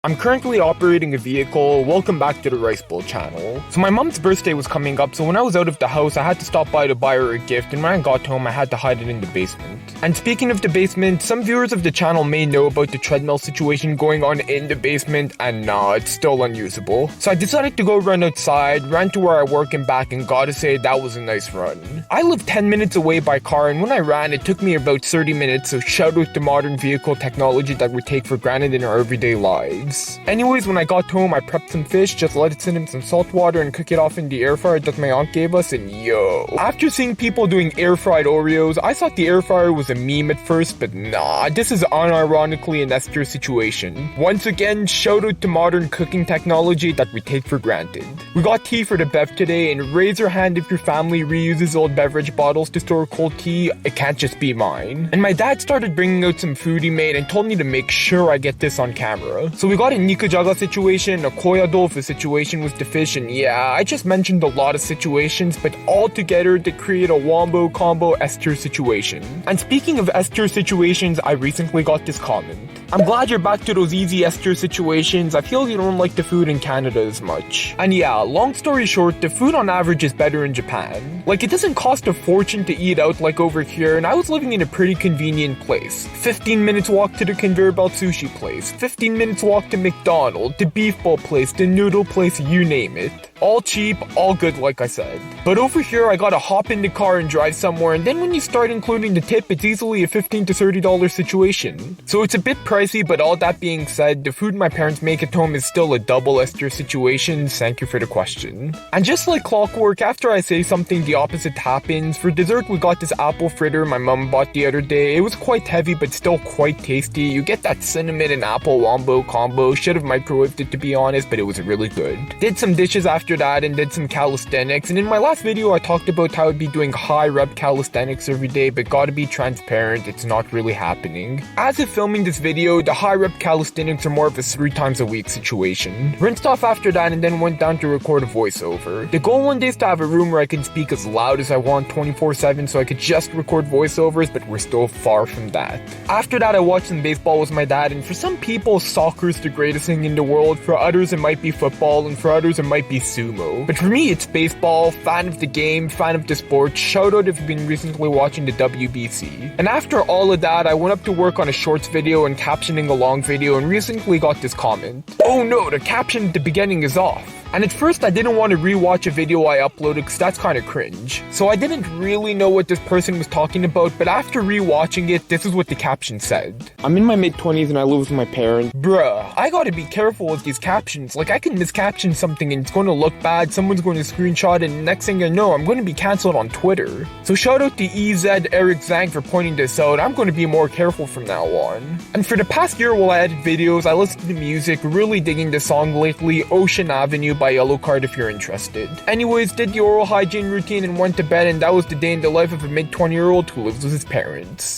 I'm currently operating a vehicle. Welcome back to the Rice Bowl channel. So my mom's birthday was coming up, so when I was out of the house, I had to stop by to buy her a gift, and when I got home, I had to hide it in the basement. And speaking of the basement, some viewers of the channel may know about the treadmill situation going on in the basement, and nah, it's still unusable. So I decided to go run outside, ran to where I work and back, and gotta say, that was a nice run. I live 10 minutes away by car, and when I ran, it took me about 30 minutes, so shout out to modern vehicle technology that we take for granted in our everyday lives. Anyways, when I got home, I prepped some fish, just let it sit in some salt water and cook it off in the air fryer that my aunt gave us, and yo. After seeing people doing air fried Oreos, I thought the air fryer was a meme at first, but nah, this is unironically an S tier situation. Once again, shout out to modern cooking technology that we take for granted. We got tea for the bev today, and raise your hand if your family reuses old beverage bottles to store cold tea. It can't just be mine. And my dad started bringing out some food he made and told me to make sure I get this on camera. So we got a nikujaga situation, a koya tofu situation with the fish, and yeah, I just mentioned a lot of situations, but all together to create a wombo combo S tier situation. And speaking of S tier situations, I recently got this comment. I'm glad you're back to those easy S tier situations. I feel you don't like the food in Canada as much. And yeah, long story short, the food on average is better in Japan. Like, it doesn't cost a fortune to eat out like over here, and I was living in a pretty convenient place. 15 minutes walk to the conveyor belt sushi place, 15 minutes walk to McDonald's, the beef bowl place, the noodle place, you name it. All cheap, all good, like I said. But over here, I gotta hop in the car and drive somewhere, and then when you start including the tip, it's easily a $15 to $30 situation. So it's a bit pricey, but all that being said, the food my parents make at home is still a double S tier situation. Thank you for the question. And just like clockwork, after I say something, the opposite happens. For dessert, we got this apple fritter my mom bought the other day. It was quite heavy, but still quite tasty. You get that cinnamon and apple wombo combo. Should have microwaved it, to be honest, but it was really good. Did some dishes after that and did some calisthenics, and in my last video I talked about how I'd be doing high rep calisthenics every day, but gotta be transparent, it's not really happening. As of filming this video, the high rep calisthenics are more of a 3 times a week situation. Rinsed off after that and then went down to record a voiceover. The goal one day is to have a room where I can speak as loud as I want 24/7 so I could just record voiceovers, but we're still far from that. After that I watched some baseball with my dad, and for some people soccer is the greatest thing in the world, for others it might be football, and for others it might be sumo. But for me, it's baseball, fan of the game, fan of the sport. Shout out if you've been recently watching the WBC. And after all of that, I went up to work on a shorts video and captioning a long video, and recently got this comment. Oh no, the caption at the beginning is off. And at first I didn't want to rewatch a video I uploaded because that's kind of cringe. So I didn't really know what this person was talking about, but after rewatching it, this is what the caption said. I'm in my mid-20s and I live with my parents. Bruh, I gotta be careful with these captions. Like, I can miscaption something and it's going to look bad, someone's going to screenshot it, and next thing I know, I'm going to be cancelled on Twitter. So shout out to EZ Eric Zhang for pointing this out. I'm going to be more careful from now on. And for the past year while I edit videos, I listened to music, really digging the song lately, Ocean Avenue by Yellowcard if you're interested. Anyways, did the oral hygiene routine and went to bed, and that was the day in the life of a mid-20-year-old who lives with his parents.